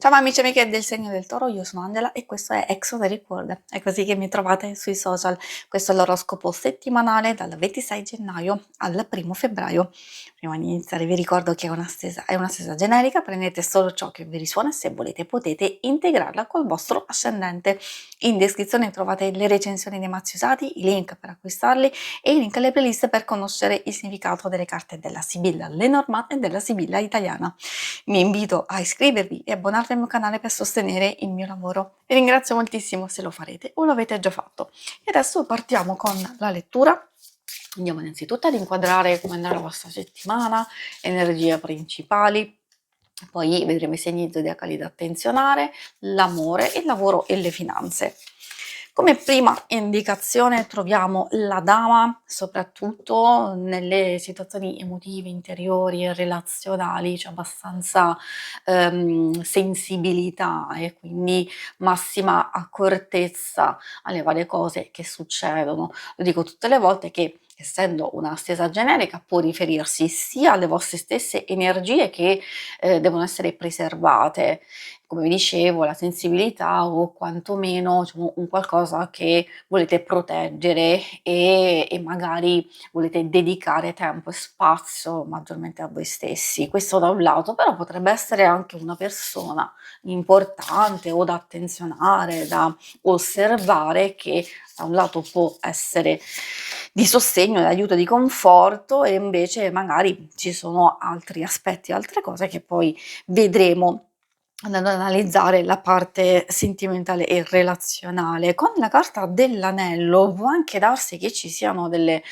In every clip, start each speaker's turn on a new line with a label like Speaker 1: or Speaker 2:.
Speaker 1: Ciao amici e amiche del segno del toro, io sono Angela e questo è Exoteric World, è così che mi trovate sui social. Questo è l'oroscopo settimanale dal 26 gennaio al 1 febbraio. Prima di iniziare vi ricordo che è una stesa generica, prendete solo ciò che vi risuona e se volete potete integrarla col vostro ascendente. In descrizione trovate le recensioni dei mazzi usati, i link per acquistarli e i link alle playlist per conoscere il significato delle carte della Sibilla Lenormand e della Sibilla italiana. Vi invito a iscrivervi e abbonarvi al mio canale per sostenere il mio lavoro. Vi ringrazio moltissimo se lo farete o lo avete già fatto. E adesso partiamo con la lettura. Andiamo innanzitutto ad inquadrare come andrà la vostra settimana, energie principali, poi vedremo i segni zodiacali da attenzionare, l'amore, il lavoro e le finanze. Come prima indicazione troviamo la dama, soprattutto nelle situazioni emotive, interiori e relazionali, c'è abbastanza sensibilità e quindi massima accortezza alle varie cose che succedono. Lo dico tutte le volte che essendo una stesa generica può riferirsi sia alle vostre stesse energie che devono essere preservate, come vi dicevo, la sensibilità o quantomeno diciamo, un qualcosa che volete proteggere e magari volete dedicare tempo e spazio maggiormente a voi stessi. Questo da un lato, però potrebbe essere anche una persona importante o da attenzionare, da osservare che da un lato può essere di sostegno, di aiuto, di conforto e invece magari ci sono altri aspetti, altre cose che poi vedremo andando ad analizzare la parte sentimentale e relazionale. Con la carta dell'anello può anche darsi che ci siano delle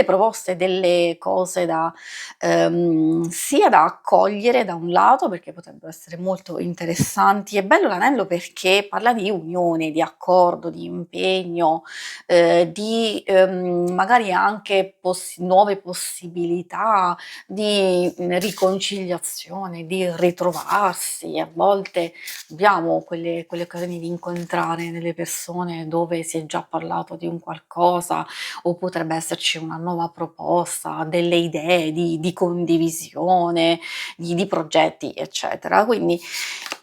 Speaker 1: proposte, delle cose da sia da accogliere da un lato, perché potrebbero essere molto interessanti. È bello l'anello perché parla di unione, di accordo, di impegno, di magari anche nuove possibilità di riconciliazione, di ritrovarsi. A volte abbiamo quelle occasioni di incontrare delle persone dove si è già parlato di un qualcosa o potrebbe esserci una nuova proposta, delle idee di condivisione, di progetti, eccetera. Quindi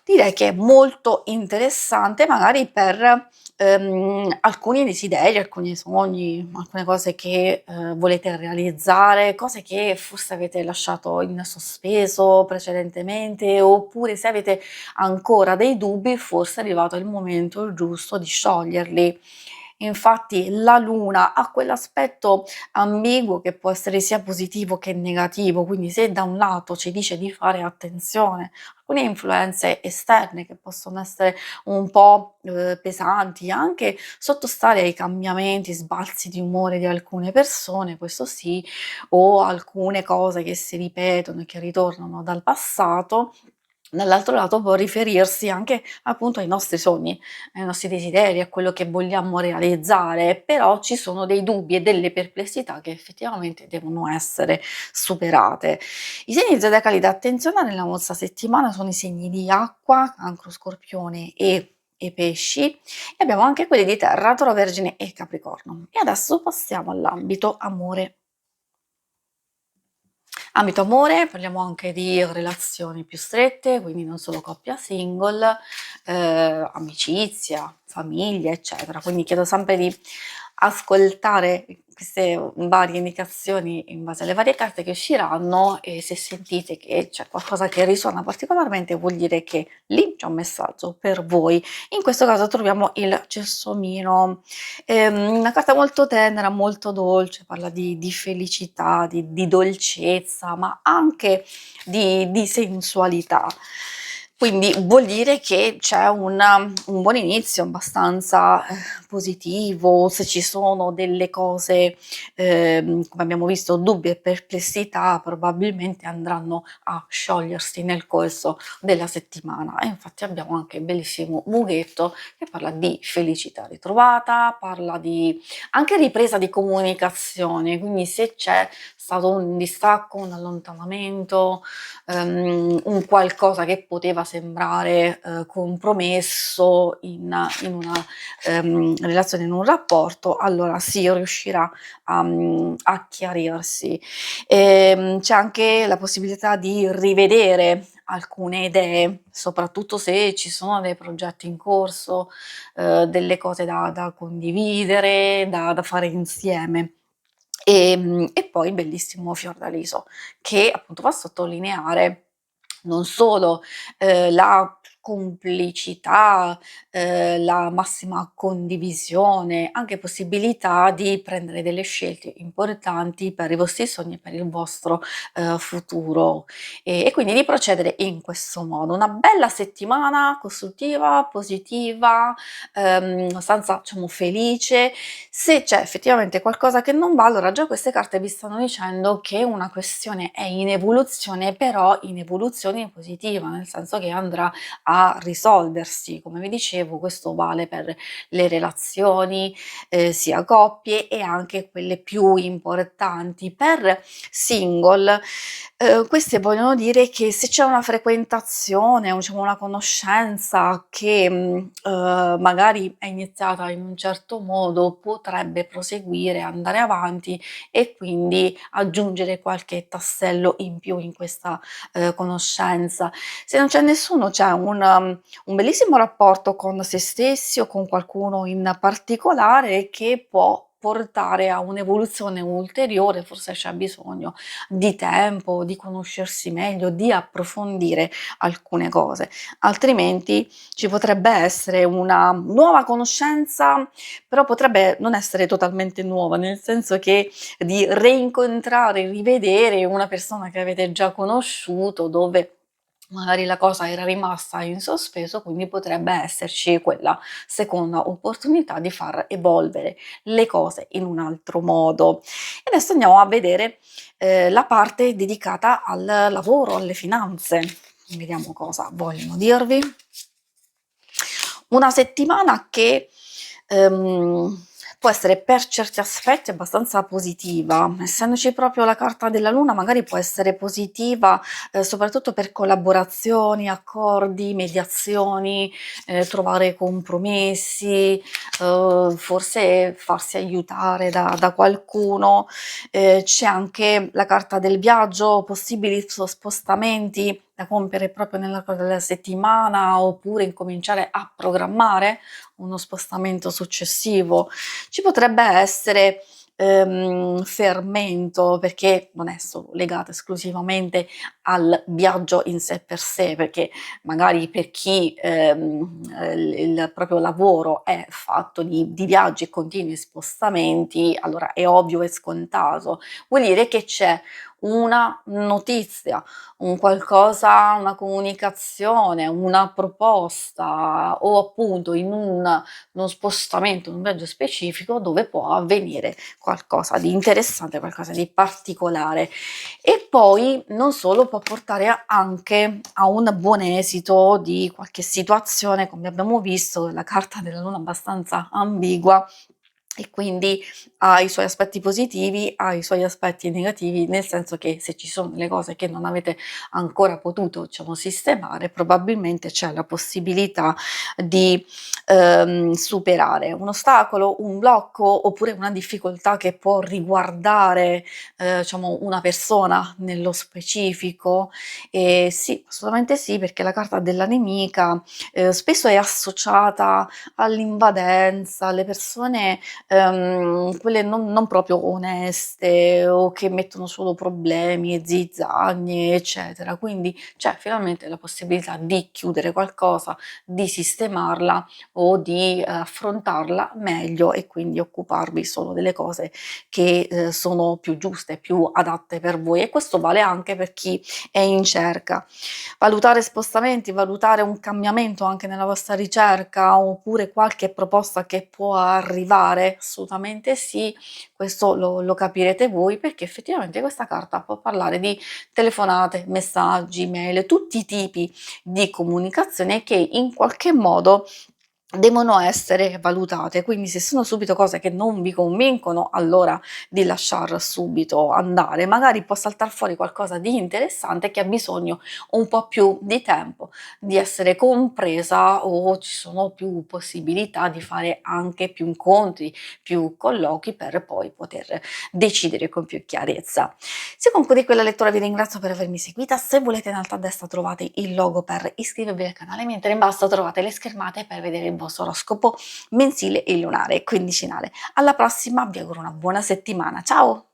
Speaker 1: direi che è molto interessante magari per alcuni desideri, alcuni sogni, alcune cose che volete realizzare, cose che forse avete lasciato in sospeso precedentemente, oppure se avete ancora dei dubbi, forse è arrivato il momento giusto di scioglierli. Infatti la luna ha quell'aspetto ambiguo che può essere sia positivo che negativo, quindi se da un lato ci dice di fare attenzione a alcune influenze esterne che possono essere un po' pesanti, anche sottostare ai cambiamenti, sbalzi di umore di alcune persone, questo sì, o alcune cose che si ripetono e che ritornano dal passato. Dall'altro lato può riferirsi anche appunto ai nostri sogni, ai nostri desideri, a quello che vogliamo realizzare, però ci sono dei dubbi e delle perplessità che effettivamente devono essere superate. I segni zodiacali da attenzionare nella vostra settimana sono i segni di acqua, cancro, scorpione e pesci, e abbiamo anche quelli di terra, toro, vergine e capricorno. E adesso passiamo all'ambito amore. Ambito amore, parliamo anche di relazioni più strette, quindi non solo coppia single, amicizia, famiglia, eccetera. Quindi chiedo sempre di ascoltare queste varie indicazioni in base alle varie carte che usciranno e se sentite che c'è qualcosa che risuona particolarmente vuol dire che lì c'è un messaggio per voi. In questo caso troviamo il gelsomino, una carta molto tenera, molto dolce, parla di felicità, di dolcezza, ma anche di sensualità. Quindi vuol dire che c'è un buon inizio abbastanza positivo, se ci sono delle cose, come abbiamo visto, dubbi e perplessità, probabilmente andranno a sciogliersi nel corso della settimana. E infatti abbiamo anche il bellissimo mughetto che parla di felicità ritrovata, parla di anche ripresa di comunicazione, quindi se c'è stato un distacco, un allontanamento, un qualcosa che poteva sembrare compromesso in una relazione, in un rapporto, allora si riuscirà a chiarirsi. C'è anche la possibilità di rivedere alcune idee, soprattutto se ci sono dei progetti in corso, delle cose da condividere, da fare insieme. E poi il bellissimo fiordaliso, che appunto va a sottolineare non solo, la complicità, la massima condivisione, anche possibilità di prendere delle scelte importanti per i vostri sogni e per il vostro, futuro. E quindi di procedere in questo modo. Una bella settimana costruttiva, positiva, abbastanza diciamo felice. Se c'è effettivamente qualcosa che non va, allora già queste carte vi stanno dicendo che una questione è in evoluzione, però in evoluzione positiva, nel senso che andrà a risolversi. Come vi dicevo, questo vale per le relazioni, sia coppie e anche quelle più importanti. Per single, queste vogliono dire che se c'è una frequentazione, o diciamo una conoscenza che, magari è iniziata in un certo modo, potrebbe proseguire, andare avanti e quindi aggiungere qualche tassello in più in questa, conoscenza. Se non c'è nessuno, c'è un bellissimo rapporto con se stessi o con qualcuno in particolare che può portare a un'evoluzione ulteriore, forse c'è bisogno di tempo, di conoscersi meglio, di approfondire alcune cose. Altrimenti ci potrebbe essere una nuova conoscenza, però potrebbe non essere totalmente nuova, nel senso che di reincontrare, rivedere una persona che avete già conosciuto, dove magari la cosa era rimasta in sospeso, quindi potrebbe esserci quella seconda opportunità di far evolvere le cose in un altro modo. E adesso andiamo a vedere, la parte dedicata al lavoro, alle finanze. Vediamo cosa vogliono dirvi. Una settimana che, può essere per certi aspetti abbastanza positiva, essendoci proprio la carta della luna magari può essere positiva, soprattutto per collaborazioni, accordi, mediazioni, trovare compromessi, forse farsi aiutare da qualcuno. C'è anche la carta del viaggio, possibili spostamenti da compiere proprio nell'arco della settimana, oppure incominciare a programmare uno spostamento successivo. Ci potrebbe essere, fermento, perché non è solo legato esclusivamente al viaggio in sé per sé, perché magari per chi, il proprio lavoro è fatto di viaggi e continui spostamenti, allora è ovvio e scontato. Vuol dire che c'è una notizia, un qualcosa, una comunicazione, una proposta o appunto in uno spostamento, in un viaggio specifico dove può avvenire qualcosa di interessante, qualcosa di particolare. E poi non solo, può portare anche a un buon esito di qualche situazione, come abbiamo visto, la carta della luna è abbastanza ambigua e quindi ha i suoi aspetti positivi, ha i suoi aspetti negativi, nel senso che se ci sono delle cose che non avete ancora potuto, diciamo, sistemare, probabilmente c'è la possibilità di, superare un ostacolo, un blocco, oppure una difficoltà che può riguardare, diciamo, una persona nello specifico. Sì, assolutamente sì, perché la carta della nemica, spesso è associata all'invadenza, alle persone quelle non proprio oneste o che mettono solo problemi e zizzanie, eccetera. Quindi c'è finalmente la possibilità di chiudere qualcosa, di sistemarla o di affrontarla meglio e quindi occuparvi solo delle cose che, sono più giuste, più adatte per voi e questo vale anche per chi è in cerca. Valutare spostamenti, valutare un cambiamento anche nella vostra ricerca, oppure qualche proposta che può arrivare, assolutamente sì, questo lo capirete voi, perché effettivamente questa carta può parlare di telefonate, messaggi, mail, tutti i tipi di comunicazione che in qualche modo devono essere valutate, quindi se sono subito cose che non vi convincono, allora di lasciar subito andare. Magari può saltar fuori qualcosa di interessante che ha bisogno un po' più di tempo, di essere compresa, o ci sono più possibilità di fare anche più incontri, più colloqui per poi poter decidere con più chiarezza. Si conclude qui la lettura, vi ringrazio per avermi seguita. Se volete in alto a destra trovate il logo per iscrivervi al canale, mentre in basso trovate le schermate per vedere il vostro oroscopo mensile e lunare quindicinale. Alla prossima, vi auguro una buona settimana. Ciao!